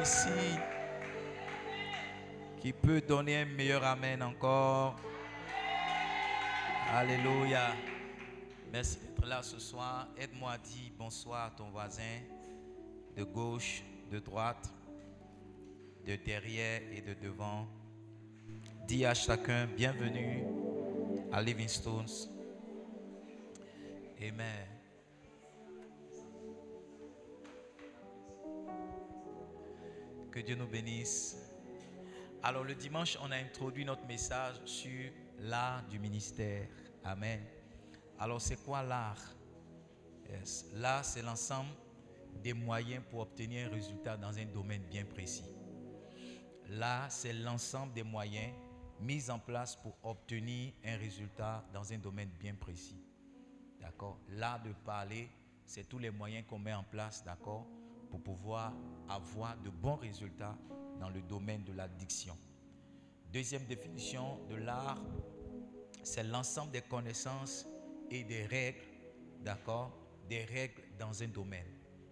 Ici, qui peut donner un meilleur amen encore. Alléluia. Merci d'être là ce soir. Aide-moi à dire bonsoir à ton voisin, de gauche, de droite, de derrière et de devant. Dis à chacun bienvenue à Living Stones. Amen. Que Dieu nous bénisse. Alors le dimanche, on a introduit notre message sur l'art du ministère. Amen. Alors c'est quoi l'art? Yes. L'art, c'est l'ensemble des moyens pour obtenir un résultat dans un domaine bien précis. L'art, c'est l'ensemble des moyens mis en place pour obtenir un résultat dans un domaine bien précis. D'accord? L'art de parler, c'est tous les moyens qu'on met en place, d'accord, pour pouvoir avoir de bons résultats dans le domaine de la diction. Deuxième définition de l'art, c'est l'ensemble des connaissances et des règles, d'accord, des règles dans un domaine.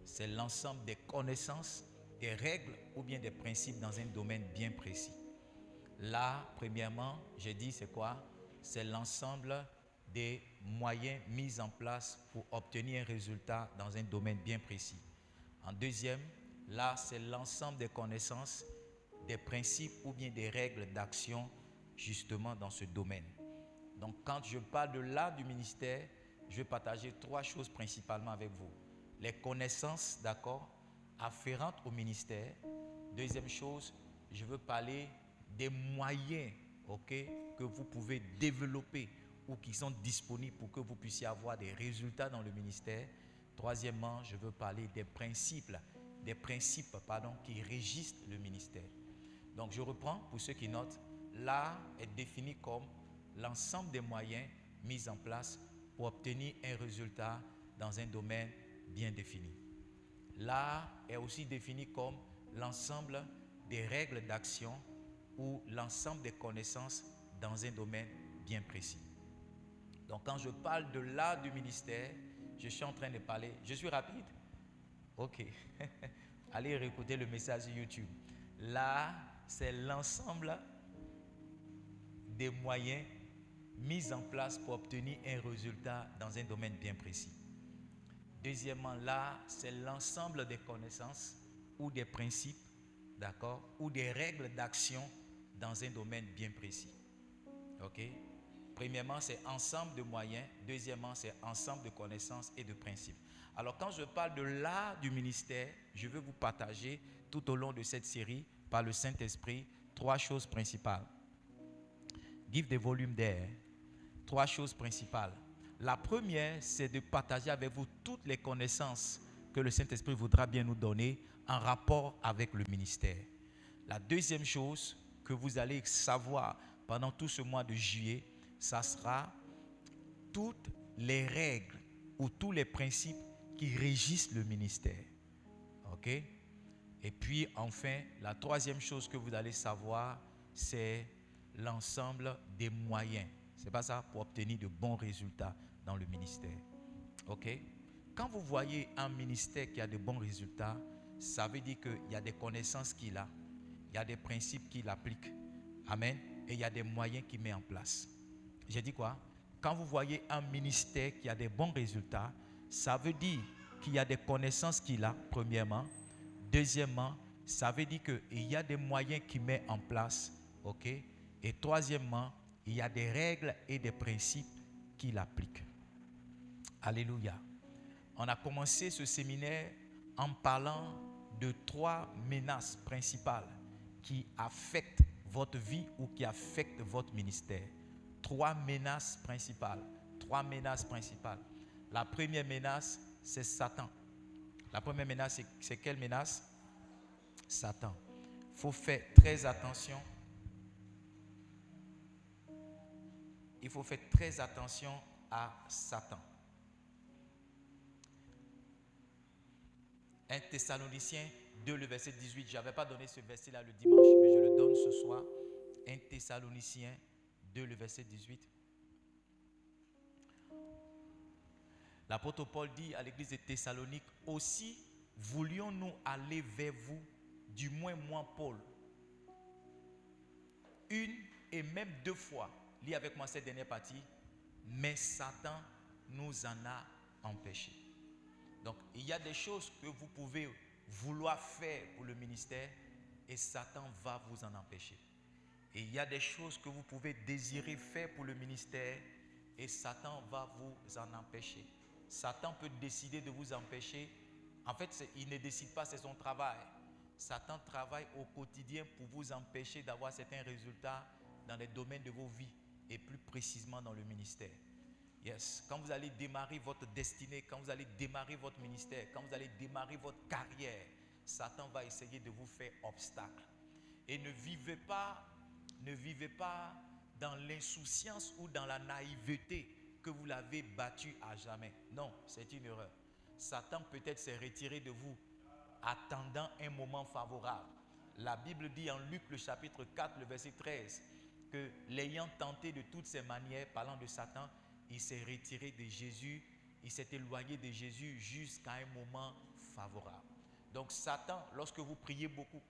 C'est l'ensemble des connaissances, des règles ou bien des principes dans un domaine bien précis. Là, premièrement, j'ai dit c'est quoi? C'est l'ensemble des moyens mis en place pour obtenir un résultat dans un domaine bien précis. En deuxième, là, c'est l'ensemble des connaissances, des principes ou bien des règles d'action justement dans ce domaine. Donc, quand je parle de l'art du ministère, je vais partager trois choses principalement avec vous. Les connaissances, d'accord, afférentes au ministère. Deuxième chose, je veux parler des moyens, ok, que vous pouvez développer ou qui sont disponibles pour que vous puissiez avoir des résultats dans le ministère. Troisièmement, je veux parler des principes qui régissent le ministère. Donc, je reprends pour ceux qui notent. L'art est défini comme l'ensemble des moyens mis en place pour obtenir un résultat dans un domaine bien défini. L'art est aussi défini comme l'ensemble des règles d'action ou l'ensemble des connaissances dans un domaine bien précis. Donc quand je parle de l'art du ministère, je suis en train de parler, je suis rapide? Ok. Allez réécouter le message sur YouTube. L'art, c'est l'ensemble des moyens mis en place pour obtenir un résultat dans un domaine bien précis. Deuxièmement, l'art, c'est l'ensemble des connaissances ou des principes, d'accord, ou des règles d'action dans un domaine bien précis. Ok? Premièrement, c'est ensemble de moyens. Deuxièmement, c'est ensemble de connaissances et de principes. Alors, quand je parle de l'art du ministère, je veux vous partager tout au long de cette série, par le Saint-Esprit, trois choses principales. Give des volumes d'air. Trois choses principales. La première, c'est de partager avec vous toutes les connaissances que le Saint-Esprit voudra bien nous donner en rapport avec le ministère. La deuxième chose que vous allez savoir pendant tout ce mois de juillet, ça sera toutes les règles ou tous les principes qui régissent le ministère. OK? Et puis enfin, la troisième chose que vous allez savoir, c'est l'ensemble des moyens. C'est pas ça, pour obtenir de bons résultats dans le ministère. OK? Quand vous voyez un ministère qui a de bons résultats, ça veut dire qu'il y a des connaissances qu'il a, il y a des principes qu'il applique. Amen. Et il y a des moyens qu'il met en place. J'ai dit quoi? Quand vous voyez un ministère qui a des bons résultats, ça veut dire qu'il y a des connaissances qu'il a, premièrement. Deuxièmement, ça veut dire qu'il y a des moyens qu'il met en place. OK? Et troisièmement, il y a des règles et des principes qu'il applique. Alléluia. On a commencé ce séminaire en parlant de trois menaces principales qui affectent votre vie ou qui affectent votre ministère. Trois menaces principales. Trois menaces principales. La première menace, c'est Satan. La première menace, c'est quelle menace? Satan. Il faut faire très attention. Il faut faire très attention à Satan. 1 Thessaloniciens 2, le verset 18. Je n'avais pas donné ce verset-là le dimanche, mais je le donne ce soir. 1 Thessaloniciens 2, le verset 18. L'apôtre Paul dit à l'église de Thessalonique, aussi voulions-nous aller vers vous du moins moi, Paul, une et même 2 fois, lis avec moi cette dernière partie, mais Satan nous en a empêchés. Donc, il y a des choses que vous pouvez vouloir faire pour le ministère et Satan va vous en empêcher. Et il y a des choses que vous pouvez désirer faire pour le ministère et Satan va vous en empêcher. Satan peut décider de vous empêcher. En fait, il ne décide pas, c'est son travail. Satan travaille au quotidien pour vous empêcher d'avoir certains résultats dans les domaines de vos vies et plus précisément dans le ministère. Yes. Quand vous allez démarrer votre destinée, quand vous allez démarrer votre ministère, quand vous allez démarrer votre carrière, Satan va essayer de vous faire obstacle. Et ne vivez pas dans l'insouciance ou dans la naïveté que vous l'avez battu à jamais. Non, c'est une erreur. Satan peut-être s'est retiré de vous attendant un moment favorable. La Bible dit en Luc le chapitre 4, le verset 13, que l'ayant tenté de toutes ses manières, parlant de Satan, il s'est retiré de Jésus, il s'est éloigné de Jésus jusqu'à un moment favorable. Donc Satan, lorsque vous priez beaucoup,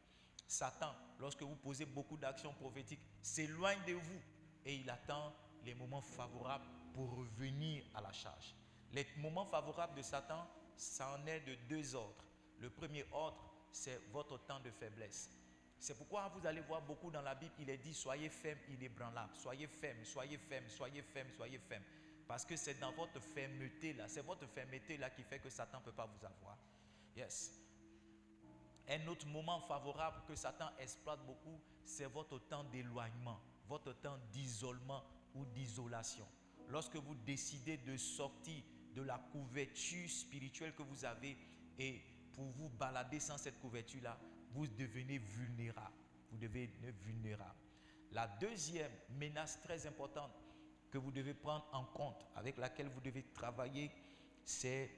Satan, lorsque vous posez beaucoup d'actions prophétiques, s'éloigne de vous et il attend les moments favorables pour revenir à la charge. Les moments favorables de Satan, ça en est de 2 ordres. Le premier ordre, c'est votre temps de faiblesse. C'est pourquoi vous allez voir beaucoup dans la Bible, il est dit soyez fermes, inébranlables. Soyez fermes, soyez fermes, soyez fermes, soyez fermes. Parce que c'est dans votre fermeté là, c'est votre fermeté là qui fait que Satan ne peut pas vous avoir. Yes. Un autre moment favorable que Satan exploite beaucoup, c'est votre temps d'éloignement, votre temps d'isolement ou d'isolation. Lorsque vous décidez de sortir de la couverture spirituelle que vous avez et pour vous balader sans cette couverture-là, vous devenez vulnérable. Vous devenez vulnérable. La deuxième menace très importante que vous devez prendre en compte, avec laquelle vous devez travailler, c'est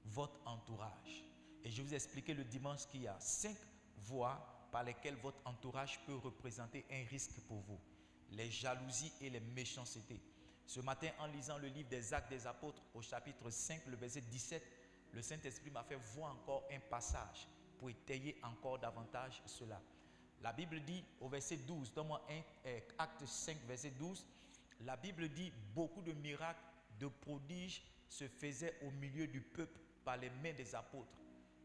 votre entourage. Et je vous ai expliqué le dimanche qu'il y a 5 voies par lesquelles votre entourage peut représenter un risque pour vous. Les jalousies et les méchancetés. Ce matin, en lisant le livre des Actes des Apôtres au chapitre 5, le verset 17, le Saint-Esprit m'a fait voir encore un passage pour étayer encore davantage cela. La Bible dit au verset 12, donne-moi Acte 5, verset 12, la Bible dit beaucoup de miracles, de prodiges se faisaient au milieu du peuple par les mains des apôtres.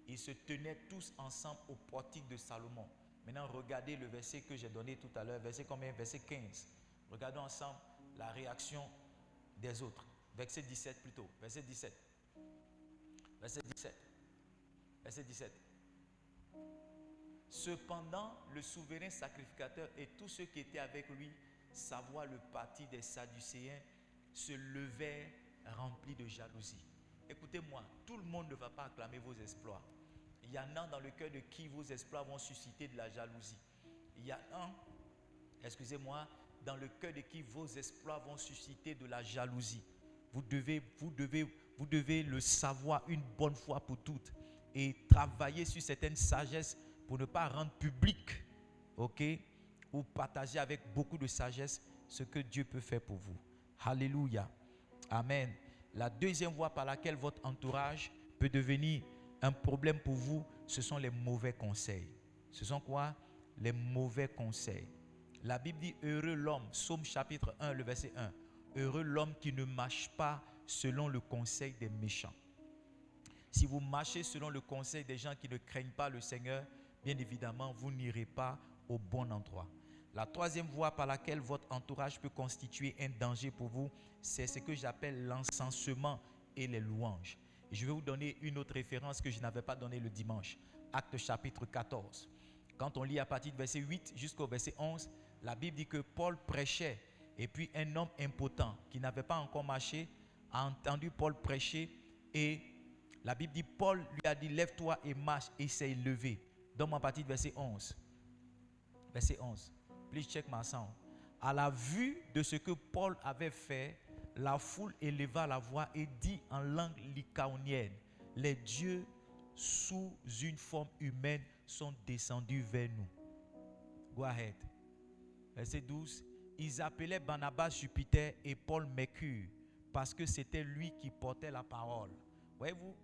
Ils se tenaient tous ensemble au portique de Salomon. Maintenant, regardez le verset que j'ai donné tout à l'heure. Verset combien? Verset 15. Regardons ensemble la réaction des autres. Verset 17 plutôt. Verset 17. Verset 17. Verset 17. Cependant, le souverain sacrificateur et tous ceux qui étaient avec lui, savoir le parti des Sadducéens, se levèrent remplis de jalousie. Écoutez-moi, tout le monde ne va pas acclamer vos exploits. Il y en a dans le cœur de qui vos exploits vont susciter de la jalousie. Il y en a, dans le cœur de qui vos exploits vont susciter de la jalousie. Vous devez le savoir une bonne fois pour toutes et travailler sur certaines sagesses pour ne pas rendre public, ok, ou partager avec beaucoup de sagesse ce que Dieu peut faire pour vous. Alléluia. Amen. La deuxième voie par laquelle votre entourage peut devenir un problème pour vous, ce sont les mauvais conseils. Ce sont quoi? Les mauvais conseils. La Bible dit heureux l'homme, Psaume chapitre 1, le verset 1. Heureux l'homme qui ne marche pas selon le conseil des méchants. Si vous marchez selon le conseil des gens qui ne craignent pas le Seigneur, bien évidemment, vous n'irez pas au bon endroit. La troisième voie par laquelle votre entourage peut constituer un danger pour vous, c'est ce que j'appelle l'encensement et les louanges. Et je vais vous donner une autre référence que je n'avais pas donnée le dimanche. Acte chapitre 14. Quand on lit à partir du verset 8 jusqu'au verset 11, la Bible dit que Paul prêchait et puis un homme impotent qui n'avait pas encore marché a entendu Paul prêcher et la Bible dit Paul lui a dit lève-toi et marche et il s'est levé. Donne-moi à partir du verset 11. Verset 11. Please check my sound. À la vue de ce que Paul avait fait, la foule éleva la voix et dit en langue lycaonienne, les dieux sous une forme humaine sont descendus vers nous. Go ahead. Verset 12. Ils appelaient Barnabas Jupiter et Paul Mercure parce que c'était lui qui portait la parole. Voyez-vous,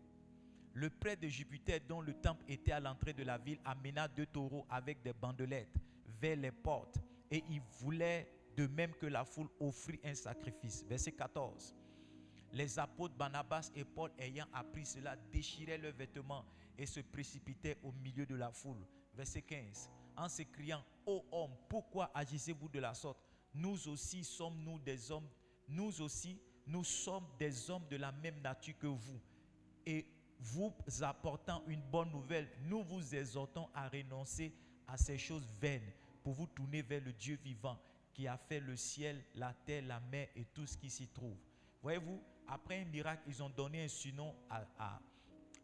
Le prêtre de Jupiter, dont le temple était à l'entrée de la ville, amena 2 taureaux avec des bandelettes vers les portes. Et il voulait, de même que la foule, offrir un sacrifice. Verset 14. Les apôtres Barnabas et Paul, ayant appris cela, déchiraient leurs vêtements et se précipitaient au milieu de la foule. Verset 15. En s'écriant: ô hommes, pourquoi agissez-vous de la sorte? Nous aussi sommes des hommes de la même nature que vous. Et vous apportant une bonne nouvelle, nous vous exhortons à renoncer à ces choses vaines pour vous tourner vers le Dieu vivant qui a fait le ciel, la terre, la mer et tout ce qui s'y trouve. Voyez-vous, après un miracle, ils ont donné un surnom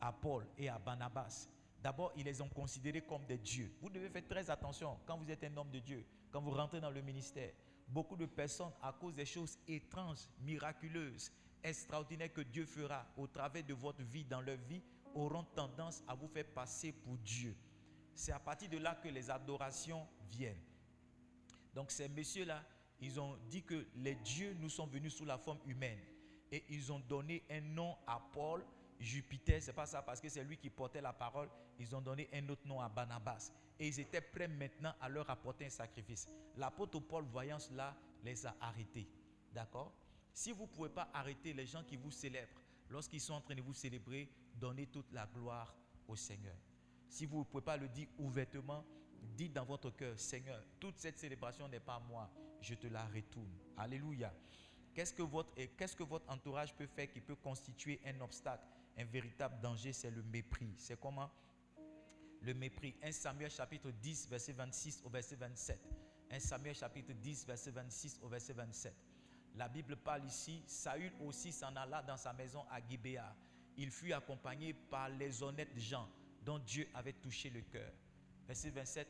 à Paul et à Barnabas. D'abord, ils les ont considérés comme des dieux. Vous devez faire très attention quand vous êtes un homme de Dieu, quand vous rentrez dans le ministère. Beaucoup de personnes, à cause des choses étranges, miraculeuses, extraordinaires que Dieu fera au travers de votre vie, dans leur vie, auront tendance à vous faire passer pour Dieu. C'est à partir de là que les adorations viennent. Donc ces messieurs-là, ils ont dit que les dieux nous sont venus sous la forme humaine. Et ils ont donné un nom à Paul, Jupiter, c'est pas ça parce que c'est lui qui portait la parole. Ils ont donné un autre nom à Barnabas. Et ils étaient prêts maintenant à leur apporter un sacrifice. L'apôtre Paul, voyant cela, les a arrêtés. D'accord? Si vous ne pouvez pas arrêter les gens qui vous célèbrent, lorsqu'ils sont en train de vous célébrer, donnez toute la gloire au Seigneur. Si vous ne pouvez pas le dire ouvertement, dites dans votre cœur: Seigneur, toute cette célébration n'est pas à moi, je te la retourne. Alléluia. Qu'est-ce que votre entourage peut faire qui peut constituer un obstacle, un véritable danger? C'est le mépris. C'est comment? Le mépris. 1 Samuel chapitre 10, verset 26 au verset 27. 1 Samuel chapitre 10, verset 26 au verset 27. La Bible parle ici: Saül aussi s'en alla dans sa maison à Gibéa. Il fut accompagné par les honnêtes gens dont Dieu avait touché le cœur. Verset 27.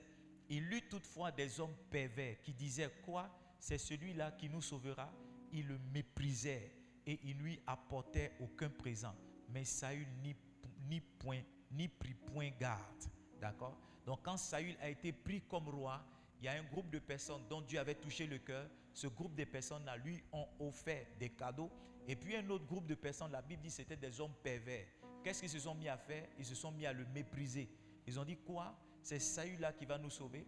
Il eut toutefois des hommes pervers qui disaient: quoi? C'est celui-là qui nous sauvera? Ils le méprisaient et ils ne lui apportaient aucun présent. Mais Saül n'y prit point garde. D'accord? Donc quand Saül a été pris comme roi, il y a un groupe de personnes dont Dieu avait touché le cœur. Ce groupe de personnes-là lui ont offert des cadeaux. Et puis un autre groupe de personnes, la Bible dit, c'était des hommes pervers. Qu'est-ce qu'ils se sont mis à faire? Ils se sont mis à le mépriser. Ils ont dit: quoi? C'est Saül-là qui va nous sauver?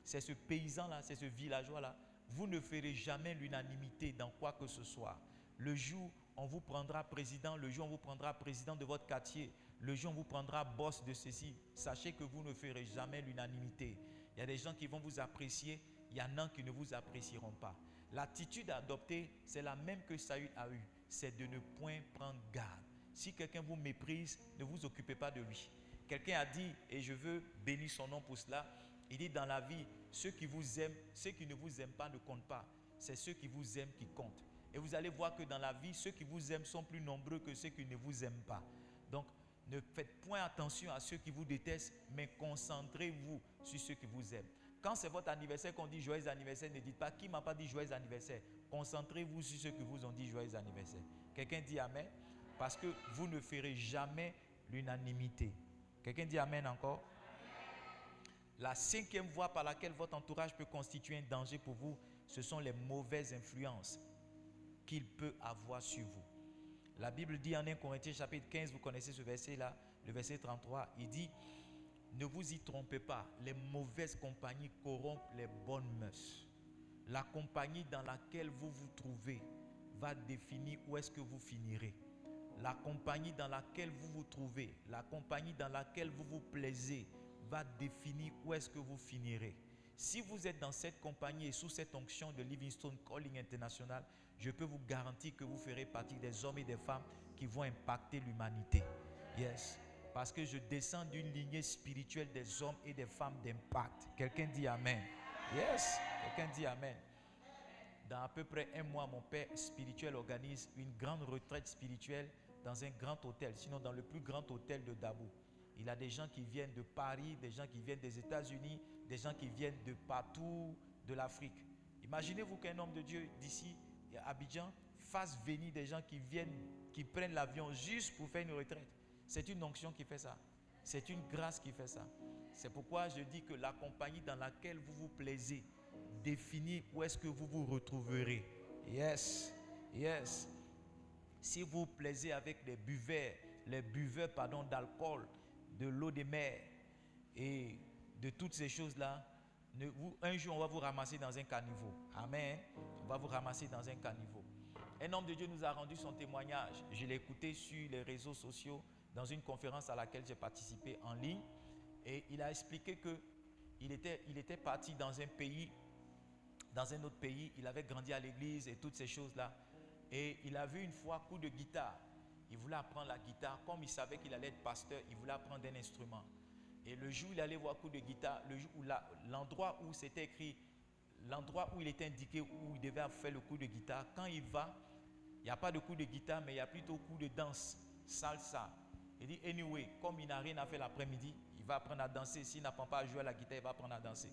C'est ce paysan-là, c'est ce villageois-là? Vous ne ferez jamais l'unanimité dans quoi que ce soit. Le jour on vous prendra président, le jour on vous prendra président de votre quartier, le jour on vous prendra boss de ceci, sachez que vous ne ferez jamais l'unanimité. Il y a des gens qui vont vous apprécier, il y en a qui ne vous apprécieront pas. L'attitude à adopter, c'est la même que Saül a eue, c'est de ne point prendre garde. Si quelqu'un vous méprise, ne vous occupez pas de lui. Quelqu'un a dit, et je veux bénir son nom pour cela, il dit: dans la vie, ceux qui vous aiment, ceux qui ne vous aiment pas ne comptent pas. C'est ceux qui vous aiment qui comptent. Et vous allez voir que dans la vie, ceux qui vous aiment sont plus nombreux que ceux qui ne vous aiment pas. Donc, ne faites point attention à ceux qui vous détestent, mais concentrez-vous sur ceux qui vous aiment. Quand c'est votre anniversaire qu'on dit joyeux anniversaire, ne dites pas: qui m'a pas dit joyeux anniversaire. Concentrez-vous sur ceux qui vous ont dit joyeux anniversaire. Quelqu'un dit amen? Parce que vous ne ferez jamais l'unanimité. Quelqu'un dit amen encore? La cinquième voie par laquelle votre entourage peut constituer un danger pour vous, ce sont les mauvaises influences qu'il peut avoir sur vous. La Bible dit en 1 Corinthiens chapitre 15, vous connaissez ce verset-là, le verset 33, il dit: ne vous y trompez pas, les mauvaises compagnies corrompent les bonnes mœurs. La compagnie dans laquelle vous vous trouvez va définir où est-ce que vous finirez. La compagnie dans laquelle vous vous trouvez, la compagnie dans laquelle vous vous plaisez, va définir où est-ce que vous finirez. Si vous êtes dans cette compagnie et sous cette onction de Livingstone Calling International, je peux vous garantir que vous ferez partie des hommes et des femmes qui vont impacter l'humanité. Yes. Parce que je descends d'une lignée spirituelle des hommes et des femmes d'impact. Quelqu'un dit amen. Yes. Quelqu'un dit amen. Dans à peu près 1 mois, mon père spirituel organise une grande retraite spirituelle dans un grand hôtel, sinon dans le plus grand hôtel de Dabo. Il a des gens qui viennent de Paris, des gens qui viennent des États-Unis, des gens qui viennent de partout de l'Afrique. Imaginez-vous qu'un homme de Dieu d'ici, à Abidjan, fasse venir des gens qui viennent, qui prennent l'avion juste pour faire une retraite. C'est une onction qui fait ça. C'est une grâce qui fait ça. C'est pourquoi je dis que la compagnie dans laquelle vous vous plaisez définit où est-ce que vous vous retrouverez. Yes, yes. Si vous vous plaisez avec des buveurs les buveurs d'alcool, de l'eau des mers et de toutes ces choses-là, un jour on va vous ramasser dans un caniveau. Amen. On va vous ramasser dans un caniveau. Un homme de Dieu nous a rendu son témoignage. Je l'ai écouté sur les réseaux sociaux dans une conférence à laquelle j'ai participé en ligne. Et il a expliqué qu'il était parti dans un pays, dans un autre pays. Il avait grandi à l'église et toutes ces choses-là. Et il a vu une fois coup de guitare. Il voulait apprendre la guitare. Comme il savait qu'il allait être pasteur, il voulait apprendre un instrument. Et le jour où il allait voir coup de guitare, l'endroit où c'était écrit, l'endroit où il était indiqué où il devait faire le coup de guitare, quand il va, il n'y a pas de coup de guitare, mais il y a plutôt coup de danse, salsa. Il dit, anyway, comme il n'a rien à faire l'après-midi, il va apprendre à danser. S'il n'apprend pas à jouer à la guitare, il va apprendre à danser.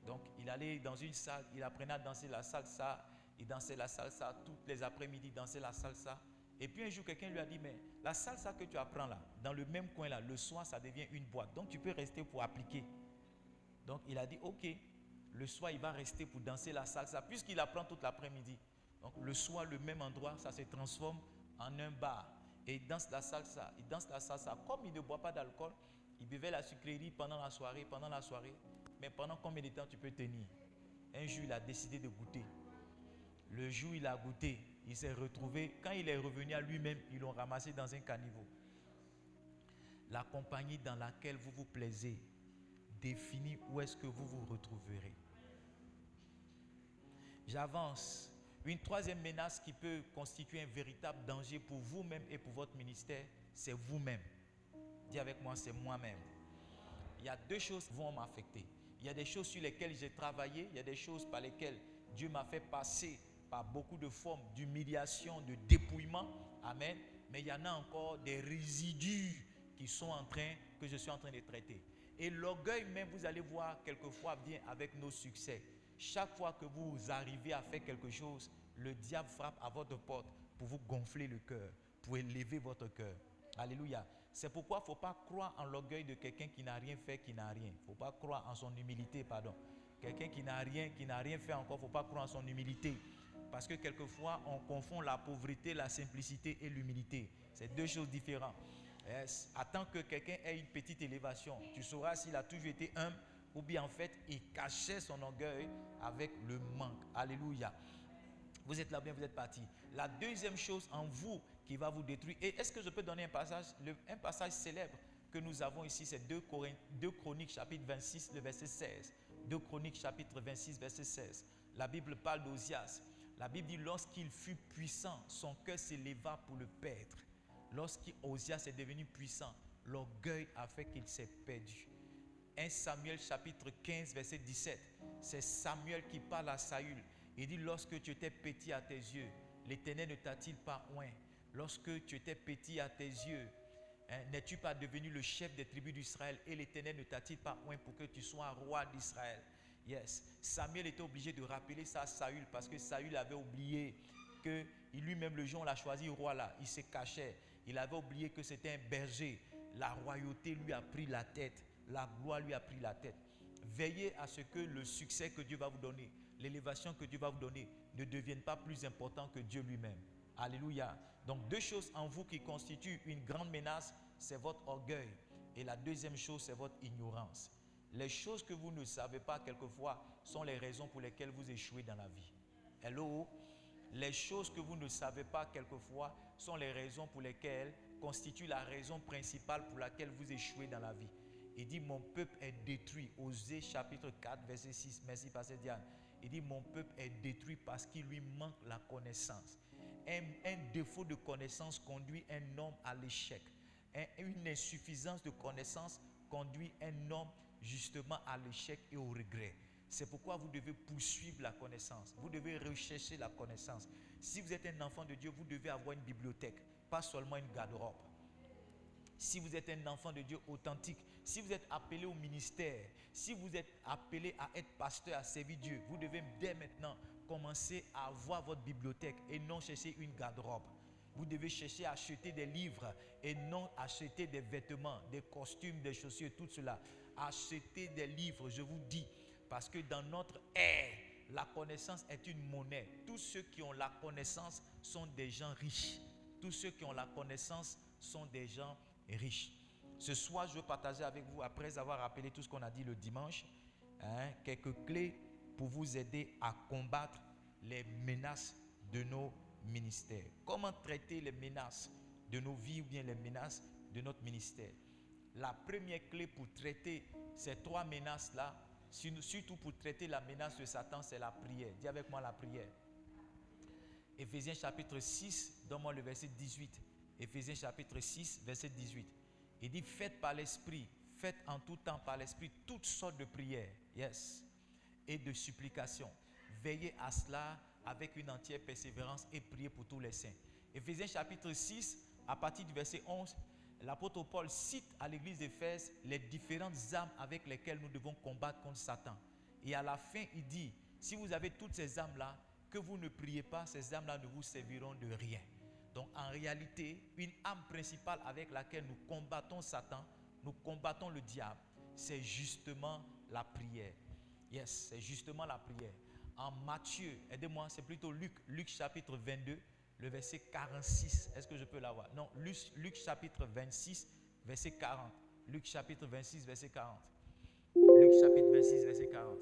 Donc, il allait dans une salle, il apprenait à danser la salsa. Il dansait la salsa tous les après-midi, il dansait la salsa. Et puis un jour, quelqu'un lui a dit, mais la salsa que tu apprends là, dans le même coin là, le soir, ça devient une boîte. Donc, tu peux rester pour appliquer. Donc, il a dit, ok, le soir, il va rester pour danser la salsa, puisqu'il apprend toute l'après-midi. Donc, le soir, le même endroit, ça se transforme en un bar. Et il danse la salsa. Il danse la salsa. Comme il ne boit pas d'alcool, il buvait la sucrerie pendant la soirée. Mais pendant combien de temps tu peux tenir? Un jour, il a décidé de goûter. Le jour où il a goûté, il s'est retrouvé. Quand il est revenu à lui-même, ils l'ont ramassé dans un caniveau. La compagnie dans laquelle vous vous plaisez définit où est-ce que vous vous retrouverez. J'avance. Une troisième menace qui peut constituer un véritable danger pour vous-même et pour votre ministère, c'est vous-même. Dis avec moi, c'est moi-même. Il y a deux choses qui vont m'affecter. Il y a des choses sur lesquelles j'ai travaillé, il y a des choses par lesquelles Dieu m'a fait passer par beaucoup de formes d'humiliation, de dépouillement. Amen. Mais il y en a encore des résidus que je suis en train de traiter. Et l'orgueil même, vous allez voir, quelquefois vient avec nos succès. Chaque fois que vous arrivez à faire quelque chose, le diable frappe à votre porte pour vous gonfler le cœur, pour élever votre cœur. Alléluia. C'est pourquoi il ne faut pas croire en l'orgueil de quelqu'un qui n'a rien fait, qui n'a rien. Il ne faut pas croire en son humilité, pardon. Quelqu'un qui n'a rien fait encore, il ne faut pas croire en son humilité. Parce que quelquefois, on confond la pauvreté, la simplicité et l'humilité. C'est deux choses différentes. Attends que quelqu'un ait une petite élévation. Tu sauras s'il a toujours été humble ou bien en fait, il cachait son orgueil avec le manque. Alléluia. Vous êtes là bien, vous êtes parti. La deuxième chose en vous qui va vous détruire. Et est-ce que je peux donner un passage célèbre que nous avons ici, c'est 2 Chroniques chapitre 26, le verset 16. 2 Chroniques chapitre 26, verset 16. La Bible parle d'Ozias. La Bible dit, lorsqu'il fut puissant, son cœur s'éleva pour le perdre. Lorsqu'Ozias est devenu puissant, l'orgueil a fait qu'il s'est perdu. 1 Samuel chapitre 15, verset 17. C'est Samuel qui parle à Saül. Il dit, lorsque tu étais petit à tes yeux, l'Éternel ne t'a-t-il pas oint? Lorsque tu étais petit à tes yeux, n'es-tu pas devenu le chef des tribus d'Israël et l'Éternel ne t'a-t-il pas oint pour que tu sois roi d'Israël? Yes. Samuel était obligé de rappeler ça à Saül parce que Saül avait oublié que lui-même, le jour où on l'a choisi roi là, il se cachait. Il avait oublié que c'était un berger. La royauté lui a pris la tête. La gloire lui a pris la tête. Veillez à ce que le succès que Dieu va vous donner, l'élévation que Dieu va vous donner, ne devienne pas plus important que Dieu lui-même. Alléluia. Donc deux choses en vous qui constituent une grande menace, c'est votre orgueil. Et la deuxième chose, c'est votre ignorance. Les choses que vous ne savez pas quelquefois sont les raisons pour lesquelles vous échouez dans la vie. Hello? Les choses que vous ne savez pas quelquefois sont les raisons pour lesquelles constituent la raison principale pour laquelle vous échouez dans la vie. Il dit, mon peuple est détruit. Osée chapitre 4, verset 6. Merci, pasteur Diane. Il dit, mon peuple est détruit parce qu'il lui manque la connaissance. Un défaut de connaissance conduit un homme à l'échec. Une insuffisance de connaissance conduit un homme justement à l'échec et au regret. C'est pourquoi vous devez poursuivre la connaissance. Vous devez rechercher la connaissance. Si vous êtes un enfant de Dieu, vous devez avoir une bibliothèque, pas seulement une garde-robe. Si vous êtes un enfant de Dieu authentique, si vous êtes appelé au ministère, si vous êtes appelé à être pasteur, à servir Dieu, vous devez dès maintenant commencer à avoir votre bibliothèque et non chercher une garde-robe. Vous devez chercher à acheter des livres et non acheter des vêtements, des costumes, des chaussures, tout cela. Achetez des livres, je vous dis, parce que dans notre ère, la connaissance est une monnaie. Tous ceux qui ont la connaissance sont des gens riches. Tous ceux qui ont la connaissance sont des gens riches. Ce soir, je veux partager avec vous, après avoir rappelé tout ce qu'on a dit le dimanche, quelques clés pour vous aider à combattre les menaces de nos ministères. Comment traiter les menaces de nos vies ou bien les menaces de notre ministère? La première clé pour traiter ces trois menaces-là, surtout pour traiter la menace de Satan, c'est la prière. Dis avec moi la prière. Éphésiens chapitre 6, donne-moi le verset 18. Éphésiens chapitre 6, verset 18. Il dit, faites par l'esprit, faites en tout temps par l'esprit toutes sortes de prières, yes, et de supplications. Veillez à cela avec une entière persévérance et priez pour tous les saints. Éphésiens chapitre 6, à partir du verset 11, l'apôtre Paul cite à l'église d'Éphèse les différentes armes avec lesquelles nous devons combattre contre Satan. Et à la fin, il dit, si vous avez toutes ces armes-là, que vous ne priez pas, ces armes-là ne vous serviront de rien. Donc en réalité, une arme principale avec laquelle nous combattons Satan, nous combattons le diable, c'est justement la prière. Yes, c'est justement la prière. En Matthieu, aidez-moi, c'est plutôt Luc chapitre 22, le verset 46. Est-ce que je peux l'avoir? Non, Luc chapitre 26, verset 40. Luc chapitre 26, verset 40. Luc chapitre 26, verset 40.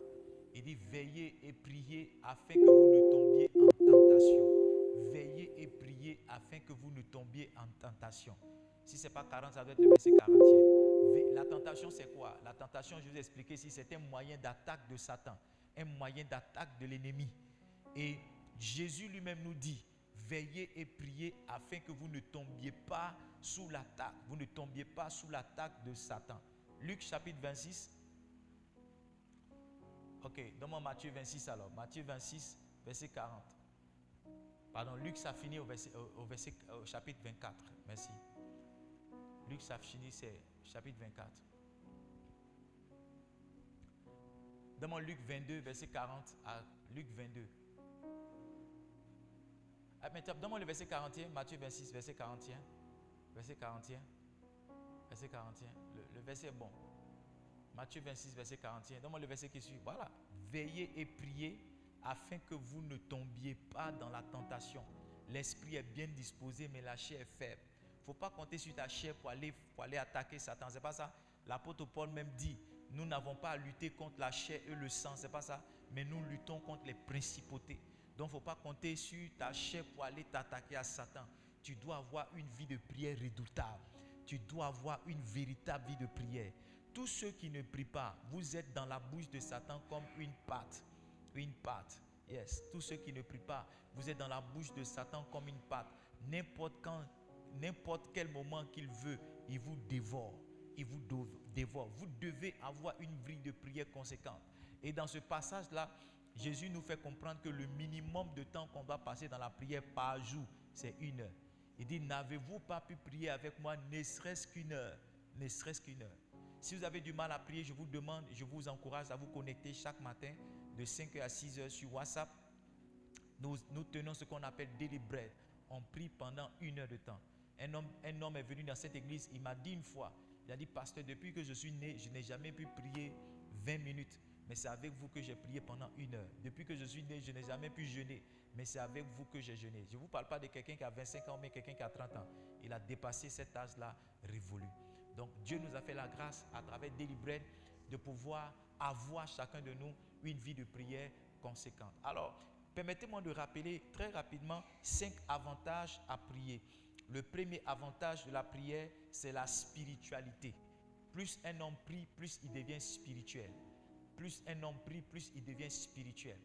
Il dit, veillez et priez afin que vous ne tombiez en tentation. Veillez et priez afin que vous ne tombiez en tentation. Si ce n'est pas 40, ça doit être le verset 40e. La tentation, c'est quoi? La tentation, je vous ai expliqué, si c'est un moyen d'attaque de Satan, un moyen d'attaque de l'ennemi. Et Jésus lui-même nous dit, veillez et priez afin que vous ne tombiez pas sous l'attaque. Vous ne tombiez pas sous l'attaque de Satan. Luc chapitre 26. Ok, donne-moi Matthieu 26 alors. Matthieu 26, verset 40. Pardon, Luc, ça finit au chapitre 24. Merci. Luc, ça finit, c'est chapitre 24. Donne-moi Luc 22, verset 40 à Luc 22. Donne-moi le verset 41, Matthieu 26, verset 41. Verset 41. Verset 41. Le verset est bon. Matthieu 26, verset 41. Donne-moi le verset qui suit. Voilà. Veillez et priez afin que vous ne tombiez pas dans la tentation. L'esprit est bien disposé, mais la chair est faible. Il ne faut pas compter sur ta chair pour aller attaquer Satan. C'est pas ça. L'apôtre Paul même dit, nous n'avons pas à lutter contre la chair et le sang. C'est pas ça. Mais nous luttons contre les principautés. Donc il ne faut pas compter sur ta chair pour aller t'attaquer à Satan. Tu dois avoir une vie de prière redoutable. Tu dois avoir une véritable vie de prière. Tous ceux qui ne prient pas, vous êtes dans la bouche de Satan comme une pâte. Une pâte. Yes. Tous ceux qui ne prient pas, vous êtes dans la bouche de Satan comme une pâte. N'importe quel moment qu'il veut, il vous dévore. Il vous dévore. Vous devez avoir une vie de prière conséquente. Et dans ce passage-là, Jésus nous fait comprendre que le minimum de temps qu'on doit passer dans la prière par jour, c'est 1 heure. Il dit, n'avez-vous pas pu prier avec moi, ne serait-ce qu'une heure? Ne serait-ce qu'une heure. Si vous avez du mal à prier, je vous demande, je vous encourage à vous connecter chaque matin de 5h à 6h sur WhatsApp. Nous tenons ce qu'on appelle Daily Bread. On prie pendant 1 heure de temps. Un homme est venu dans cette église, il m'a dit une fois, il a dit, pasteur, depuis que je suis né, je n'ai jamais pu prier 20 minutes. Mais c'est avec vous que j'ai prié pendant 1 heure. Depuis que je suis né, je n'ai jamais pu jeûner. Mais c'est avec vous que j'ai jeûné. Je ne vous parle pas de quelqu'un qui a 25 ans, mais quelqu'un qui a 30 ans. Il a dépassé cet âge-là révolu. Donc Dieu nous a fait la grâce à travers Daily Bread de pouvoir avoir chacun de nous une vie de prière conséquente. Alors, permettez-moi de rappeler très rapidement 5 avantages à prier. Le premier avantage de la prière, c'est la spiritualité. Plus un homme prie, plus il devient spirituel. Plus un homme prie, plus il devient spirituel.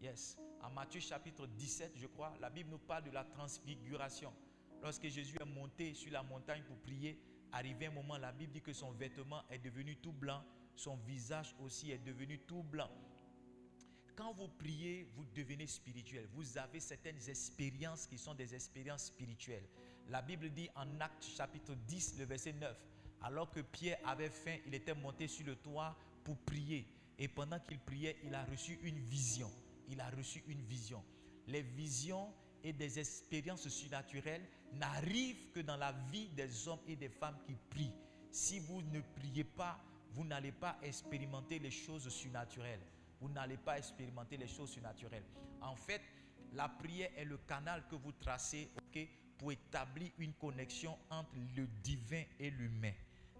Yes. En Matthieu chapitre 17, je crois, la Bible nous parle de la transfiguration. Lorsque Jésus est monté sur la montagne pour prier, arrivé un moment, la Bible dit que son vêtement est devenu tout blanc, son visage aussi est devenu tout blanc. Quand vous priez, vous devenez spirituel. Vous avez certaines expériences qui sont des expériences spirituelles. La Bible dit en Actes chapitre 10, le verset 9, alors que Pierre avait faim, il était monté sur le toit pour prier. Et pendant qu'il priait, il a reçu une vision. Il a reçu une vision. Les visions et des expériences surnaturelles n'arrivent que dans la vie des hommes et des femmes qui prient. Si vous ne priez pas, vous n'allez pas expérimenter les choses surnaturelles. Vous n'allez pas expérimenter les choses surnaturelles. En fait, la prière est le canal que vous tracez, pour établir une connexion entre le divin et l'humain.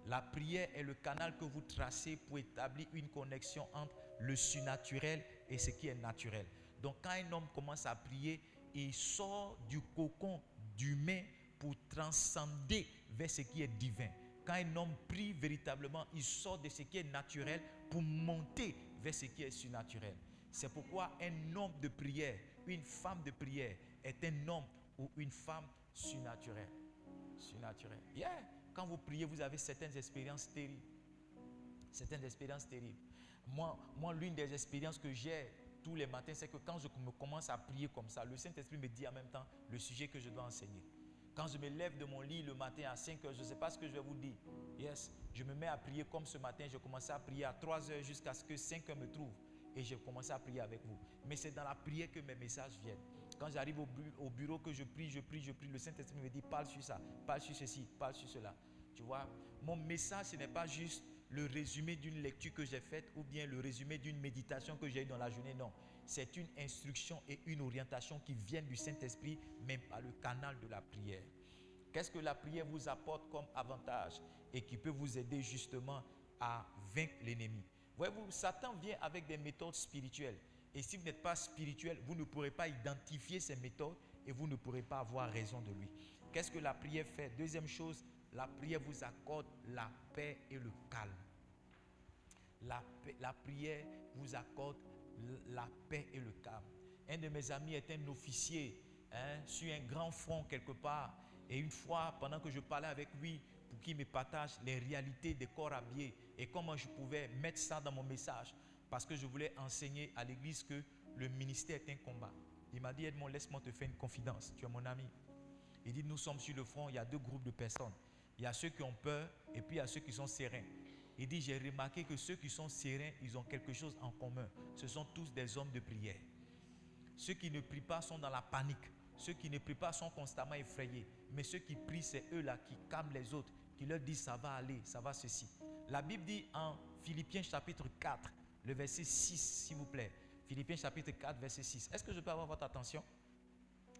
La prière est le canal que vous tracez pour établir une connexion entre le surnaturel et ce qui est naturel. Donc quand un homme commence à prier, il sort du cocon d'humain pour transcender vers ce qui est divin. Quand un homme prie véritablement, il sort de ce qui est naturel pour monter vers ce qui est surnaturel. C'est pourquoi un homme de prière, une femme de prière est un homme ou une femme surnaturelle. Surnaturelle. Yeah. Quand vous priez, vous avez certaines expériences terribles. Certaines expériences terribles. Moi, l'une des expériences que j'ai tous les matins, c'est que quand je me commence à prier comme ça, le Saint-Esprit me dit en même temps le sujet que je dois enseigner. Quand je me lève de mon lit le matin à 5 heures, je ne sais pas ce que je vais vous dire. Yes, je me mets à prier comme ce matin, je commençais à prier à 3 heures jusqu'à ce que 5 heures me trouvent. Et j'ai commencé à prier avec vous. Mais c'est dans la prière que mes messages viennent. Quand j'arrive au bureau, que je prie, le Saint-Esprit me dit parle sur ça, parle sur ceci, parle sur cela. Tu vois, mon message, ce n'est pas juste le résumé d'une lecture que j'ai faite ou bien le résumé d'une méditation que j'ai eue dans la journée. Non, c'est une instruction et une orientation qui viennent du Saint-Esprit, même par le canal de la prière. Qu'est-ce que la prière vous apporte comme avantage et qui peut vous aider justement à vaincre l'ennemi? Voyez-vous, Satan vient avec des méthodes spirituelles. Et si vous n'êtes pas spirituel, vous ne pourrez pas identifier ces méthodes et vous ne pourrez pas avoir raison de lui. Qu'est-ce que la prière fait? Deuxième chose, la prière vous accorde la paix et le calme. La prière vous accorde la paix et le calme. Un de mes amis est un officier sur un grand front quelque part. Et une fois, pendant que je parlais avec lui, pour qu'il me partage les réalités des corps habillés et comment je pouvais mettre ça dans mon message, parce que je voulais enseigner à l'église que le ministère est un combat. Il m'a dit, Edmond, laisse-moi te faire une confidence, tu es mon ami. Il dit, nous sommes sur le front, il y a deux groupes de personnes. Il y a ceux qui ont peur et puis il y a ceux qui sont sereins. Il dit, j'ai remarqué que ceux qui sont sereins, ils ont quelque chose en commun. Ce sont tous des hommes de prière. Ceux qui ne prient pas sont dans la panique. Ceux qui ne prient pas sont constamment effrayés. Mais ceux qui prient, c'est eux-là qui calment les autres, qui leur disent, ça va aller, ça va ceci. La Bible dit en Philippiens chapitre 4, le verset 6, s'il vous plaît. Philippiens chapitre 4, verset 6. Est-ce que je peux avoir votre attention?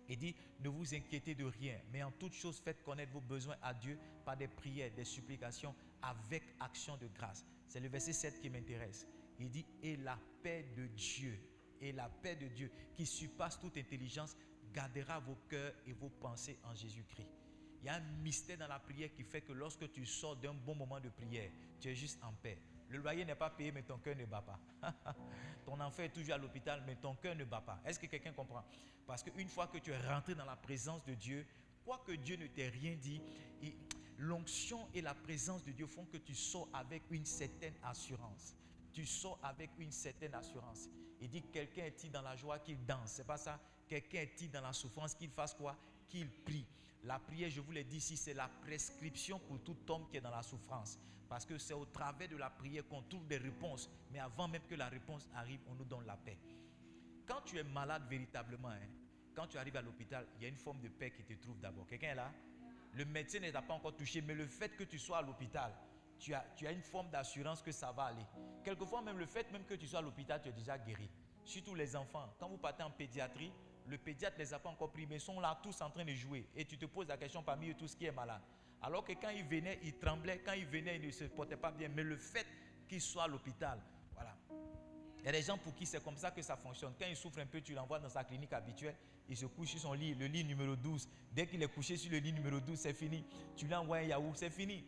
Il dit, ne vous inquiétez de rien, mais en toute chose faites connaître vos besoins à Dieu par des prières, des supplications, avec action de grâce. C'est le verset 7 qui m'intéresse. Il dit, et la paix de Dieu, qui surpasse toute intelligence, gardera vos cœurs et vos pensées en Jésus-Christ. Il y a un mystère dans la prière qui fait que lorsque tu sors d'un bon moment de prière, tu es juste en paix. Le loyer n'est pas payé, mais ton cœur ne bat pas. Ton enfant est toujours à l'hôpital, mais ton cœur ne bat pas. Est-ce que quelqu'un comprend? Parce qu'une fois que tu es rentré dans la présence de Dieu, quoi que Dieu ne t'ait rien dit, l'onction et la présence de Dieu font que tu sors avec une certaine assurance. Tu sors avec une certaine assurance. Il dit, quelqu'un est-il dans la joie qu'il danse? C'est pas ça. Quelqu'un est-il dans la souffrance qu'il fasse quoi? Qu'il prie. La prière, je vous l'ai dit ici, c'est la prescription pour tout homme qui est dans la souffrance. Parce que c'est au travers de la prière qu'on trouve des réponses. Mais avant même que la réponse arrive, on nous donne la paix. Quand tu es malade véritablement, quand tu arrives à l'hôpital, il y a une forme de paix qui te trouve d'abord. Quelqu'un est là? Le médecin ne t'a pas encore touché, mais le fait que tu sois à l'hôpital, tu as une forme d'assurance que ça va aller. Quelquefois même le fait même que tu sois à l'hôpital, tu es déjà guéri. Surtout les enfants. Quand vous partez en pédiatrie, le pédiatre ne les a pas encore pris, mais ils sont là tous en train de jouer. Et tu te poses la question parmi eux tous qui est malade. Alors que quand ils venaient, ils tremblaient. Quand ils venaient, ils ne se portaient pas bien. Mais le fait qu'ils soient à l'hôpital, voilà. Il y a des gens pour qui c'est comme ça que ça fonctionne. Quand il souffre un peu, tu l'envoies dans sa clinique habituelle. Il se couche sur son lit, le lit numéro 12. Dès qu'il est couché sur le lit numéro 12, c'est fini. Tu lui envoies un yaourt, c'est fini.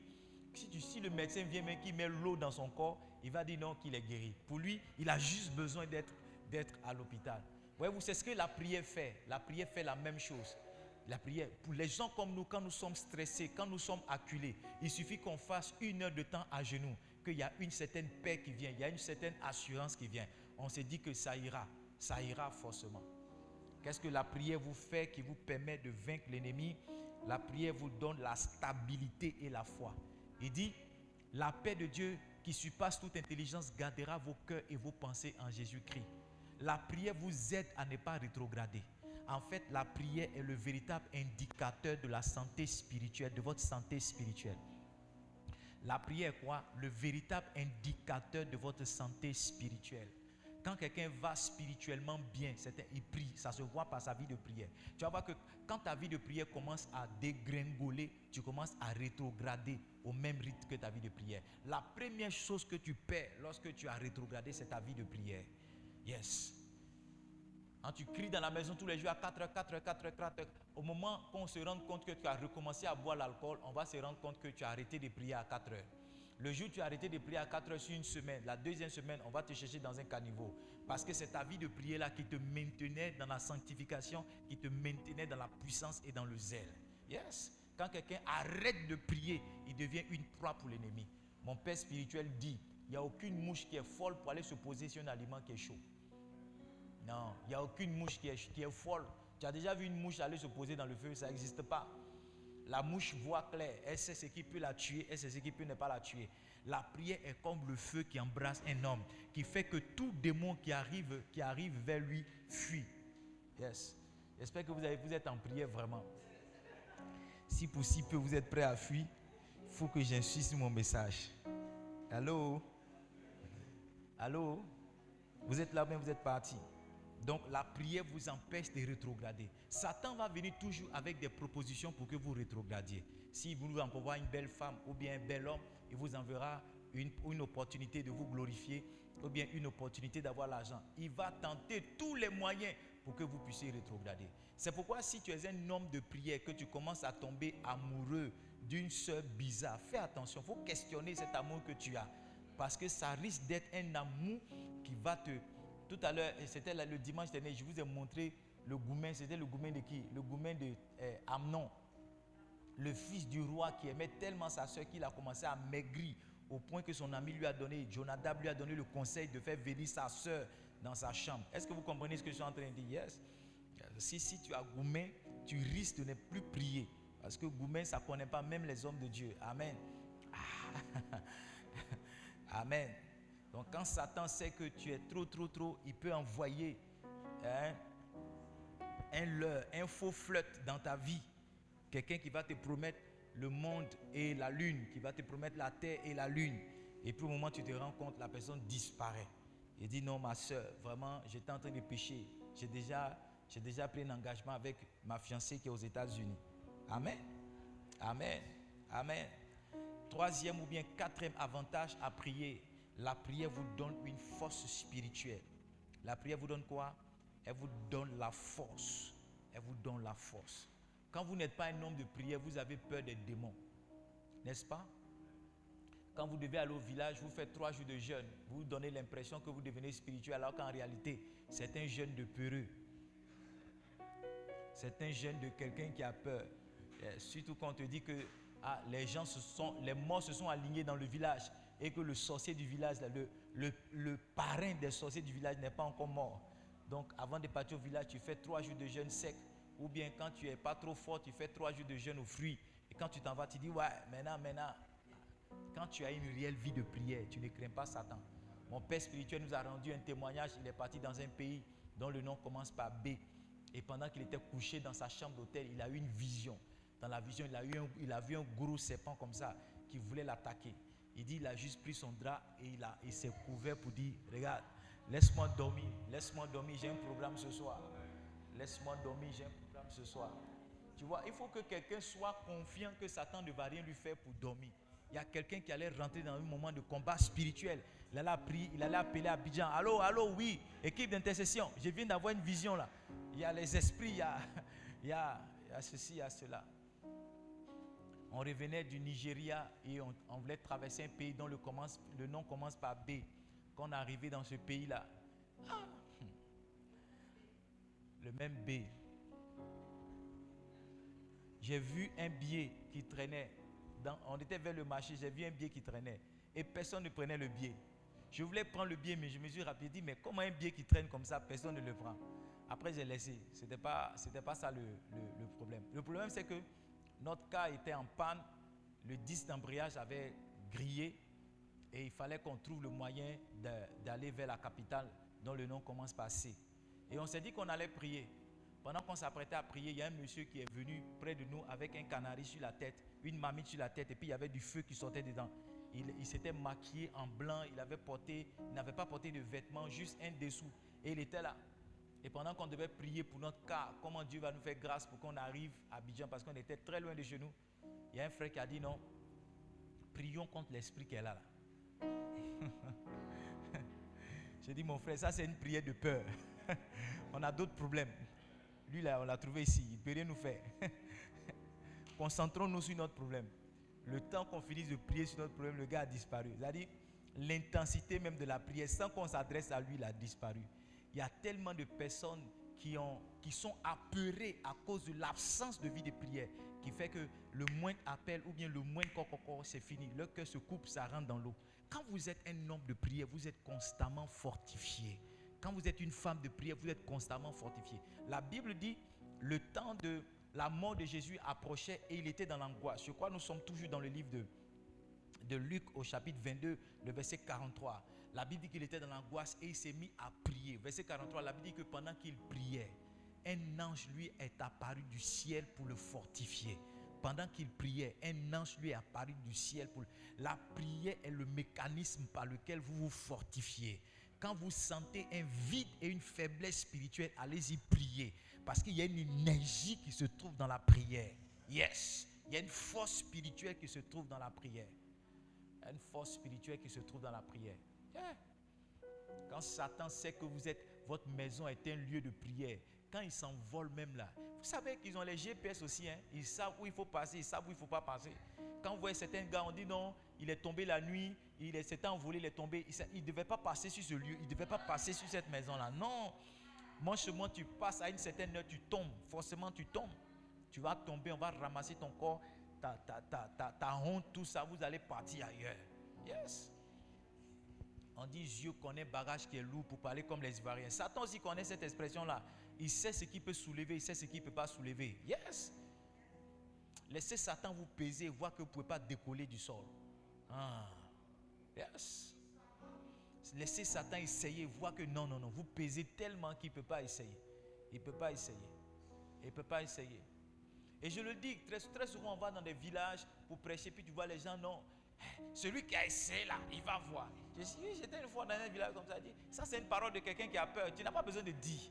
Si le médecin vient même qu'il met l'eau dans son corps, il va dire non qu'il est guéri. Pour lui, il a juste besoin d'être à l'hôpital. Voyez-vous, c'est ce que la prière fait. La prière fait la même chose. La prière, pour les gens comme nous, quand nous sommes stressés, quand nous sommes acculés, il suffit qu'on fasse 1 heure de temps à genoux, qu'il y a une certaine paix qui vient, il y a une certaine assurance qui vient. On se dit que ça ira forcément. Qu'est-ce que la prière vous fait qui vous permet de vaincre l'ennemi? La prière vous donne la stabilité et la foi. Il dit, la paix de Dieu qui surpasse toute intelligence gardera vos cœurs et vos pensées en Jésus-Christ. La prière vous aide à ne pas rétrograder. En fait, la prière est le véritable indicateur de la santé spirituelle, de votre santé spirituelle. La prière est quoi? Le véritable indicateur de votre santé spirituelle. Quand quelqu'un va spirituellement bien, il prie, ça se voit par sa vie de prière. Tu vas voir que quand ta vie de prière commence à dégringoler, tu commences à rétrograder au même rythme que ta vie de prière. La première chose que tu perds lorsque tu as rétrogradé, c'est ta vie de prière. Yes. Quand tu cries dans la maison tous les jours à 4h, 4h, 4h, 4h, au moment qu'on se rende compte que tu as recommencé à boire l'alcool, on va se rendre compte que tu as arrêté de prier à 4h. Le jour où tu as arrêté de prier à 4h sur une semaine, la deuxième semaine, on va te chercher dans un caniveau. Parce que c'est ta vie de prière là qui te maintenait dans la sanctification, qui te maintenait dans la puissance et dans le zèle. Yes. Quand quelqu'un arrête de prier, il devient une proie pour l'ennemi. Mon père spirituel dit, il n'y a aucune mouche qui est folle pour aller se poser sur un aliment qui est chaud. Non, il n'y a aucune mouche qui est folle. Tu as déjà vu une mouche aller se poser dans le feu, ça n'existe pas. La mouche voit clair, elle sait ce qui peut la tuer, elle sait ce qui peut ne pas la tuer. La prière est comme le feu qui embrasse un homme, qui fait que tout démon qui arrive vers lui fuit. Yes. J'espère que vous êtes en prière vraiment. Si pour si peu vous êtes prêts à fuir, il faut que j'insiste sur mon message. Allô? Allô? Vous êtes là, mais vous êtes partis. Donc la prière vous empêche de rétrograder. Satan va venir toujours avec des propositions pour que vous rétrogradiez. S'il vous envoie une belle femme ou bien un bel homme, il vous enverra une opportunité de vous glorifier ou bien une opportunité d'avoir l'argent. Il va tenter tous les moyens pour que vous puissiez rétrograder. C'est pourquoi si tu es un homme de prière, que tu commences à tomber amoureux d'une sœur bizarre, fais attention, il faut questionner cet amour que tu as. Parce que ça risque d'être un amour qui va te... Tout à l'heure, c'était le dimanche dernier, je vous ai montré le goumen. C'était le goumen de qui? Le goumen de Amnon, le fils du roi qui aimait tellement sa soeur qu'il a commencé à maigrir au point que son ami lui a donné, Jonadab lui a donné le conseil de faire venir sa soeur dans sa chambre. Est-ce que vous comprenez ce que je suis en train de dire? Yes. Si tu as goumen, tu risques de ne plus prier. Parce que goumen, ça ne connaît pas même les hommes de Dieu. Amen. Amen. Donc quand Satan sait que tu es trop, il peut envoyer un leurre, un faux flirt dans ta vie. Quelqu'un qui va te promettre le monde et la lune, qui va te promettre la terre et la lune. Et puis au moment où tu te rends compte, la personne disparaît. Il dit non ma soeur, vraiment j'étais en train de pécher. J'ai déjà pris un engagement avec ma fiancée qui est aux États-Unis. Amen. Amen. Amen. Troisième ou bien quatrième avantage à prier. La prière vous donne une force spirituelle. La prière vous donne quoi? Elle vous donne la force. Elle vous donne la force. Quand vous n'êtes pas un homme de prière, vous avez peur des démons. N'est-ce pas? Quand vous devez aller au village, vous faites 3 jours de jeûne. Vous vous donnez l'impression que vous devenez spirituel alors qu'en réalité, c'est un jeûne de peureux. C'est un jeûne de quelqu'un qui a peur. Surtout quand on te dit que les morts se sont alignés dans le village et que le sorcier du village, le parrain des sorciers du village n'est pas encore mort. Donc avant de partir au village, tu fais 3 jours de jeûne sec. Ou bien quand tu n'es pas trop fort, tu fais 3 jours de jeûne aux fruits. Et quand tu t'en vas, tu dis, ouais, maintenant. Quand tu as une réelle vie de prière, tu ne crains pas Satan. Mon père spirituel nous a rendu un témoignage. Il est parti dans un pays dont le nom commence par B. Et pendant qu'il était couché dans sa chambre d'hôtel, il a eu une vision. Dans la vision, il a vu un gros serpent comme ça qui voulait l'attaquer. Il dit, il a juste pris son drap et il s'est couvert pour dire, regarde, laisse-moi dormir, j'ai un programme ce soir. Laisse-moi dormir, j'ai un programme ce soir. Tu vois, il faut que quelqu'un soit confiant que Satan ne va rien lui faire pour dormir. Il y a quelqu'un qui allait rentrer dans un moment de combat spirituel. Il allait prier, il allait appeler Abidjan. Allô, oui, équipe d'intercession, je viens d'avoir une vision là. Il y a les esprits, il y a ceci, il y a cela. On revenait du Nigeria et on voulait traverser un pays dont le nom commence par B. Quand on est arrivé dans ce pays-là, le même B. J'ai vu un billet qui traînait. On était vers le marché, j'ai vu un billet qui traînait. Et personne ne prenait le billet. Je voulais prendre le billet, mais je me suis rappelé, dit, mais comment un billet qui traîne comme ça, personne ne le prend. Après, j'ai laissé. C'était pas ça le problème. Le problème, c'est que notre car était en panne. Le disque d'embrayage avait grillé. Et il fallait qu'on trouve le moyen d'aller vers la capitale dont le nom commence par C. Et on s'est dit qu'on allait prier. Pendant qu'on s'apprêtait à prier, il y a un monsieur qui est venu près de nous avec un canari sur la tête, une marmite sur la tête, et puis il y avait du feu qui sortait dedans. il s'était maquillé en blanc, il n'avait pas porté de vêtements, juste un dessous. Et il était là. Et pendant qu'on devait prier pour notre cas, comment Dieu va nous faire grâce pour qu'on arrive à Abidjan, parce qu'on était très loin de chez nous, il y a un frère qui a dit non, prions contre l'esprit qui est là. J'ai dit, mon frère, ça c'est une prière de peur. On a d'autres problèmes. Lui là, on l'a trouvé ici, il ne peut rien nous faire. Concentrons-nous sur notre problème. Le temps qu'on finisse de prier sur notre problème, le gars a disparu. C'est-à-dire, l'intensité même de la prière, sans qu'on s'adresse à lui, il a disparu. Il y a tellement de personnes qui sont apeurées à cause de l'absence de vie de prière, qui fait que le moindre appel ou bien le moindre coco, c'est fini. Leur cœur se coupe, ça rentre dans l'eau. Quand vous êtes un homme de prière, vous êtes constamment fortifié. Quand vous êtes une femme de prière, vous êtes constamment fortifié. La Bible dit, le temps de la mort de Jésus approchait et il était dans l'angoisse. Je crois que nous sommes toujours dans le livre de Luc au chapitre 22, le verset 43. La Bible dit qu'il était dans l'angoisse et il s'est mis à prier. Verset 43, la Bible dit que pendant qu'il priait, un ange lui est apparu du ciel pour le fortifier. Pendant qu'il priait, un ange lui est apparu du ciel. La prière est le mécanisme par lequel vous vous fortifiez. Quand vous sentez un vide et une faiblesse spirituelle, allez-y prier. Parce qu'il y a une énergie qui se trouve dans la prière. Yes. Il y a une force spirituelle qui se trouve dans la prière. Il y a une force spirituelle qui se trouve dans la prière. Yeah. Quand Satan sait que votre maison est un lieu de prière, quand il s'envole même là, vous savez qu'ils ont les GPS aussi, hein? Ils savent où il faut passer, ils savent où il ne faut pas passer. Quand vous voyez certains gars, on dit non, il est tombé la nuit, il s'est envolé, il est tombé, il ne devait pas passer sur ce lieu, il ne devait pas passer sur cette maison-là. Non, moi, tu passes à une certaine heure, tu tombes, forcément tu tombes. Tu vas tomber, on va ramasser ton corps, ta honte, tout ça, vous allez partir ailleurs. Yes. On dit Dieu connaît bagage qui est lourd pour parler comme les Ivoiriens. Satan aussi connaît cette expression-là. Il sait ce qu'il peut soulever, il sait ce qu'il ne peut pas soulever. Yes. Laissez Satan vous peser et voir que vous ne pouvez pas décoller du sol. Yes. Laissez Satan essayer, voir que non, vous pesez tellement qu'il ne peut pas essayer. Il ne peut pas essayer. Il ne peut pas essayer. Et je le dis, très souvent on va dans des villages pour prêcher, puis tu vois les gens, non. Celui qui a essayé là, il va voir. J'étais une fois dans un village comme ça, dit, ça c'est une parole de quelqu'un qui a peur. Tu n'as pas besoin de dire.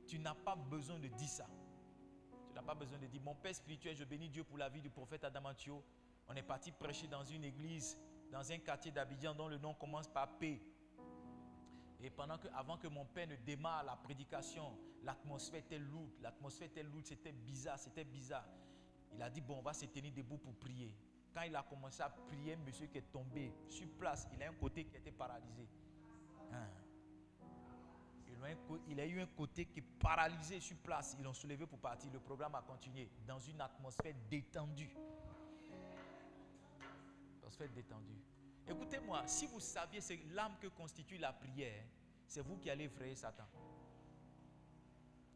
Tu n'as pas besoin de dire ça. Tu n'as pas besoin de dire. Mon père spirituel, je bénis Dieu pour la vie du prophète Adamantio. On est parti prêcher dans une église, dans un quartier d'Abidjan dont le nom commence par P. Et avant que mon père ne démarre la prédication, l'atmosphère était lourde, c'était bizarre. Il a dit, bon, on va se tenir debout pour prier. Quand il a commencé à prier, un monsieur qui est tombé sur place, il a un côté qui était paralysé. Il a eu un côté qui est paralysé sur place. Ils l'ont soulevé pour partir. Le programme a continué dans une atmosphère détendue. Écoutez-moi, si vous saviez, c'est l'âme que constitue la prière, c'est vous qui allez effrayer Satan.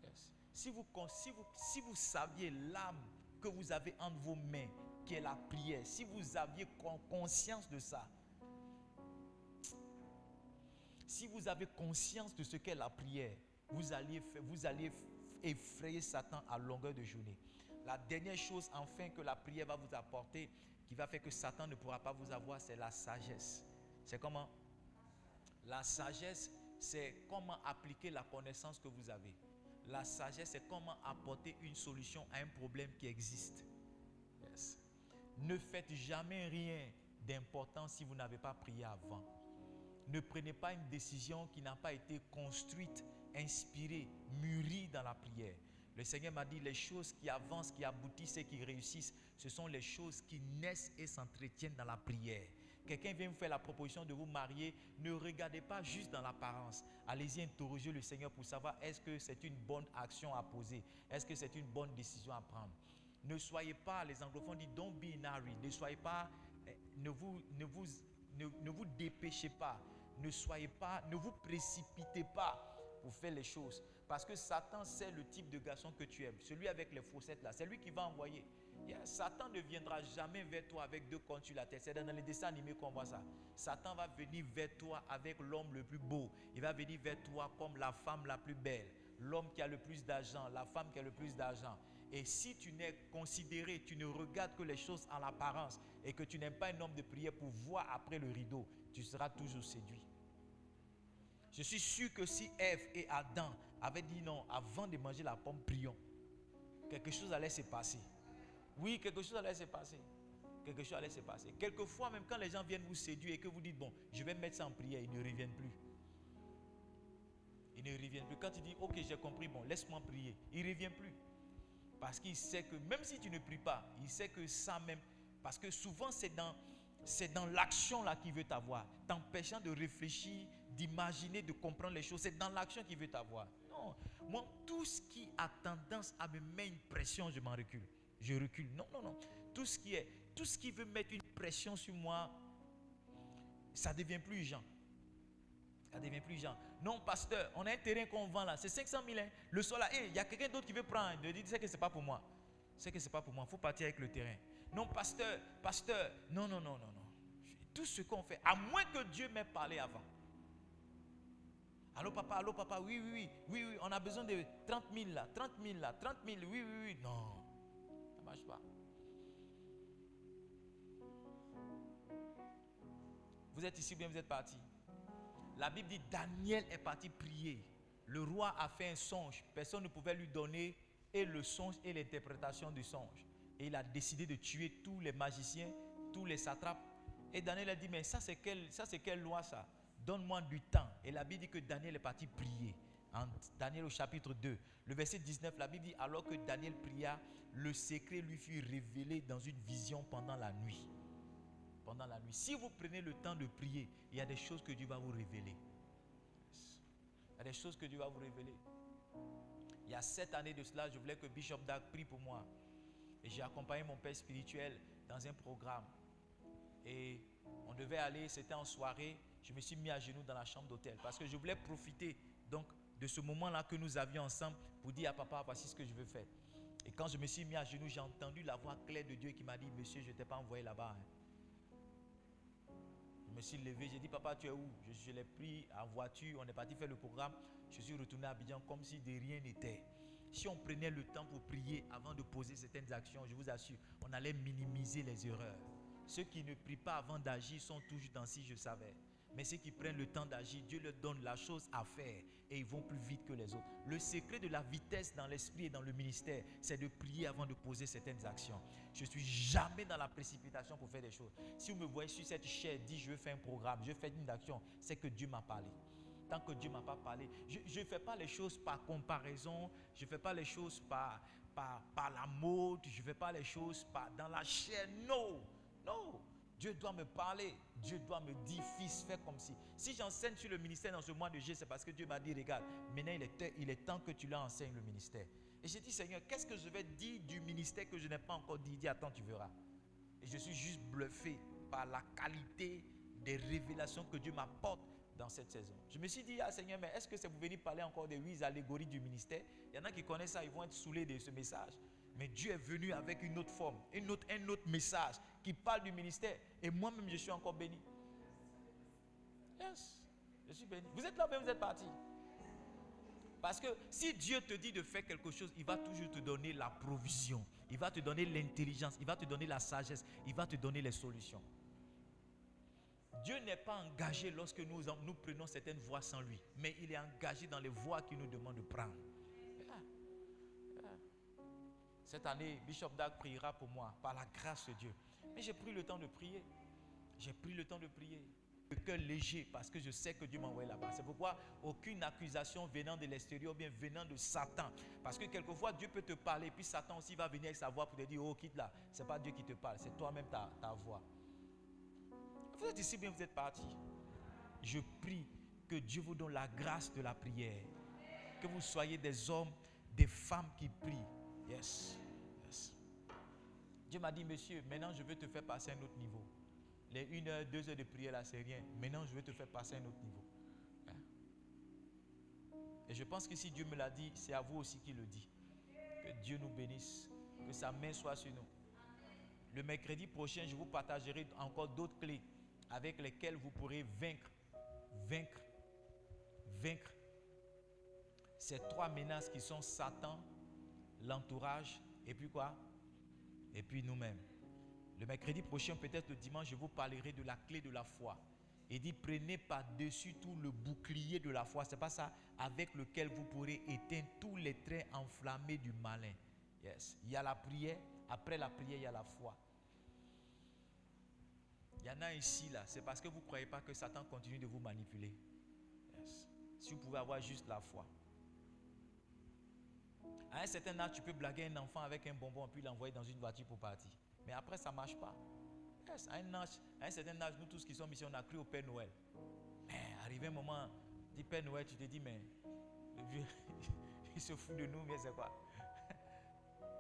Yes. Si vous saviez l'âme que vous avez entre vos mains, qui est la prière, si vous aviez conscience de ça, si vous avez conscience de ce qu'est la prière, vous allez effrayer Satan à longueur de journée. La dernière chose enfin que la prière va vous apporter, qui va faire que Satan ne pourra pas vous avoir, c'est la sagesse. C'est comment? La sagesse, c'est comment appliquer la connaissance que vous avez. La sagesse, c'est comment apporter une solution à un problème qui existe. Yes. Ne faites jamais rien d'important si vous n'avez pas prié avant. Ne prenez pas une décision qui n'a pas été construite, inspirée, mûrie dans la prière. Le Seigneur m'a dit, les choses qui avancent, qui aboutissent et qui réussissent, ce sont les choses qui naissent et s'entretiennent dans la prière. Quelqu'un vient vous faire la proposition de vous marier, ne regardez pas juste dans l'apparence. Allez-y interroger le Seigneur pour savoir est-ce que c'est une bonne action à poser, est-ce que c'est une bonne décision à prendre. Ne soyez pas, les anglophones disent don't be in a hurry, ne soyez pas, ne vous dépêchez pas, ne vous précipitez pas pour faire les choses. Parce que Satan sait le type de garçon que tu aimes. Celui avec les faussettes là, c'est lui qui va envoyer. Satan ne viendra jamais vers toi avec 2 cornes sur la tête. C'est dans les dessins animés qu'on voit ça. Satan va venir vers toi avec l'homme le plus beau. Il va venir vers toi comme la femme la plus belle. L'homme qui a le plus d'argent, la femme qui a le plus d'argent. Et si tu n'es considéré, tu ne regardes que les choses en apparence et que tu n'es pas un homme de prière pour voir après le rideau, tu seras toujours séduit. Je suis sûr que si Ève et Adam avaient dit non, avant de manger la pomme, prions, quelque chose allait se passer. Oui, quelque chose allait se passer. Quelque chose allait se passer. Quelquefois, même quand les gens viennent vous séduire et que vous dites, bon, je vais mettre ça en prière, ils ne reviennent plus. Ils ne reviennent plus. Quand tu dis, ok, j'ai compris, bon, laisse-moi prier, il ne revient plus. Parce qu'il sait que même si tu ne pries pas, il sait que ça même, parce que souvent c'est dans l'action là qu'il veut t'avoir, t'empêchant de réfléchir, d'imaginer, de comprendre les choses. C'est dans l'action qu'il veut t'avoir. Non, moi, tout ce qui a tendance à me mettre une pression, je m'en recule. Je recule. Non, non, non. Tout ce qui veut mettre une pression sur moi, ça devient plus urgent. Ça devient plus urgent. Non, pasteur, on a un terrain qu'on vend là, c'est 500 000. Hein. Le sol là, il y a quelqu'un d'autre qui veut prendre. Il dit, c'est que c'est pas pour moi. C'est que c'est pas pour moi. Il faut partir avec le terrain. Non, pasteur, non, non, non, non, non. Tout ce qu'on fait, à moins que Dieu m'ait parlé avant. Allô papa, oui, oui, oui, oui, oui, on a besoin de 30 000 là, 30 000 là, 30 000, oui, oui, oui. Non, ça ne marche pas. Vous êtes ici ou bien vous êtes parti? La Bible dit Daniel est parti prier. Le roi a fait un songe. Personne ne pouvait lui donner et le songe et l'interprétation du songe. Et il a décidé de tuer tous les magiciens, tous les satrapes. Et Daniel a dit, mais ça c'est quelle loi ça? Donne-moi du temps. Et la Bible dit que Daniel est parti prier. En Daniel au chapitre 2, le verset 19, la Bible dit, alors que Daniel pria, le secret lui fut révélé dans une vision pendant la nuit. Pendant la nuit. Si vous prenez le temps de prier, il y a des choses que Dieu va vous révéler. Il y a des choses que Dieu va vous révéler. Il y a 7 années de cela, je voulais que Bishop Dag prie pour moi. Et j'ai accompagné mon père spirituel dans un programme. Et on devait aller, c'était en soirée. Je me suis mis à genoux dans la chambre d'hôtel parce que je voulais profiter donc de ce moment-là que nous avions ensemble pour dire à papa, voici ce que je veux faire. Et quand je me suis mis à genoux, j'ai entendu la voix claire de Dieu qui m'a dit, monsieur, je ne t'ai pas envoyé là-bas. Hein. Je me suis levé, j'ai dit, papa, tu es où? Je l'ai pris en voiture, on est parti faire le programme. Je suis retourné à Abidjan comme si de rien n'était. Si on prenait le temps pour prier avant de poser certaines actions, je vous assure, on allait minimiser les erreurs. Ceux qui ne prient pas avant d'agir sont toujours dans si je savais. Mais ceux qui prennent le temps d'agir, Dieu leur donne la chose à faire et ils vont plus vite que les autres. Le secret de la vitesse dans l'esprit et dans le ministère, c'est de prier avant de poser certaines actions. Je ne suis jamais dans la précipitation pour faire des choses. Si vous me voyez sur cette chaise, dit je veux faire un programme, je veux faire une action, c'est que Dieu m'a parlé. Tant que Dieu ne m'a pas parlé, je ne fais pas les choses par comparaison, je ne fais pas les choses par la mode, je ne fais pas les choses dans la chair. Non, non. Dieu doit me parler. Dieu doit me dire, fils, fais comme si. Si j'enseigne sur le ministère dans ce mois de juillet, c'est parce que Dieu m'a dit, regarde, maintenant il est temps que tu leur enseignes le ministère. Et j'ai dit, Seigneur, qu'est-ce que je vais dire du ministère que je n'ai pas encore dit? Il dit, attends, tu verras. Et je suis juste bluffé par la qualité des révélations que Dieu m'apporte dans cette saison. Je me suis dit, ah Seigneur, mais est-ce que c'est pour venir parler encore des 8 allégories du ministère? Il y en a qui connaissent ça, ils vont être saoulés de ce message. Mais Dieu est venu avec une autre forme, un autre message qui parle du ministère. Et moi-même, je suis encore béni. Yes, je suis béni. Vous êtes là, mais vous êtes parti. Parce que si Dieu te dit de faire quelque chose, il va toujours te donner la provision. Il va te donner l'intelligence, il va te donner la sagesse, il va te donner les solutions. Dieu n'est pas engagé lorsque nous prenons certaines voies sans lui. Mais il est engagé dans les voies qu'il nous demande de prendre. Cette année, Bishop Dag priera pour moi, par la grâce de Dieu. Mais j'ai pris le temps de prier. J'ai pris le temps de prier. Le cœur léger, parce que je sais que Dieu m'a envoyé là-bas. C'est pourquoi aucune accusation venant de l'extérieur, ou bien venant de Satan. Parce que quelquefois, Dieu peut te parler, puis Satan aussi va venir avec sa voix pour te dire, oh, quitte là. Ce n'est pas Dieu qui te parle, c'est toi-même ta voix. Vous êtes ici, bien vous êtes parti. Je prie que Dieu vous donne la grâce de la prière. Que vous soyez des hommes, des femmes qui prient. Yes. Yes. Dieu m'a dit, monsieur, maintenant je veux te faire passer à un autre niveau. Les 1 heure, 2 heures de prière là, c'est rien. Maintenant je veux te faire passer à un autre niveau. Hein? Et je pense que si Dieu me l'a dit, c'est à vous aussi qu'il le dit. Que Dieu nous bénisse. Que sa main soit sur nous. Le mercredi prochain, je vous partagerai encore d'autres clés avec lesquelles vous pourrez vaincre ces 3 menaces qui sont Satan, l'entourage Et puis quoi? Et puis nous-mêmes. Le mercredi prochain, peut-être le dimanche, je vous parlerai de la clé de la foi. Il dit, prenez par-dessus tout le bouclier de la foi. C'est pas ça avec lequel vous pourrez éteindre tous les traits enflammés du malin. Yes. Il y a la prière. Après la prière, il y a la foi. Il y en a ici, là. C'est parce que vous ne croyez pas que Satan continue de vous manipuler. Yes. Si vous pouvez avoir juste la foi. À un certain âge, tu peux blaguer un enfant avec un bonbon puis l'envoyer dans une voiture pour partir. Mais après, ça ne marche pas. Yes. À un certain âge, nous tous qui sommes ici, on a cru au Père Noël. Mais arrivé un moment, dit Père Noël, tu te dis, mais le vieux, il se fout de nous, mais c'est quoi?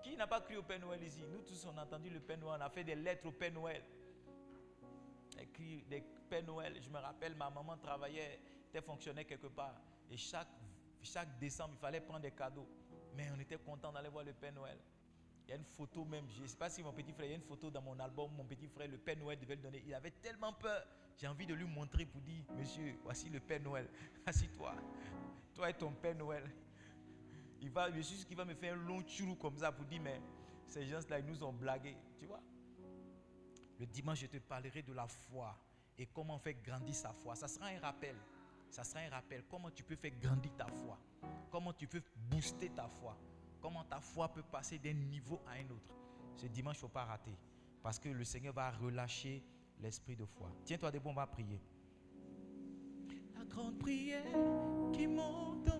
Qui n'a pas cru au Père Noël ici? Nous tous, on a entendu le Père Noël, on a fait des lettres au Père Noël. Écrit des Père Noël. Je me rappelle, ma maman travaillait, était fonctionnaire quelque part. Et chaque décembre, il fallait prendre des cadeaux. Mais on était content d'aller voir le Père Noël. Il y a une photo même, je ne sais pas si mon petit frère, il y a une photo dans mon album, mon petit frère, le Père Noël devait le donner. Il avait tellement peur. J'ai envie de lui montrer pour dire, monsieur, voici le Père Noël. Assis-toi. Toi et ton Père Noël. Je suis sûr qu'il va me faire un long churou comme ça pour dire, mais ces gens-là, ils nous ont blagué. Tu vois? Le dimanche, je te parlerai de la foi et comment faire grandir sa foi. Ça sera un rappel. Ça sera un rappel. Comment tu peux faire grandir ta foi. Comment tu peux booster ta foi. Comment ta foi peut passer d'un niveau à un autre. Ce dimanche, il ne faut pas rater. Parce que le Seigneur va relâcher l'esprit de foi. Tiens-toi debout, on va prier. La grande prière qui monte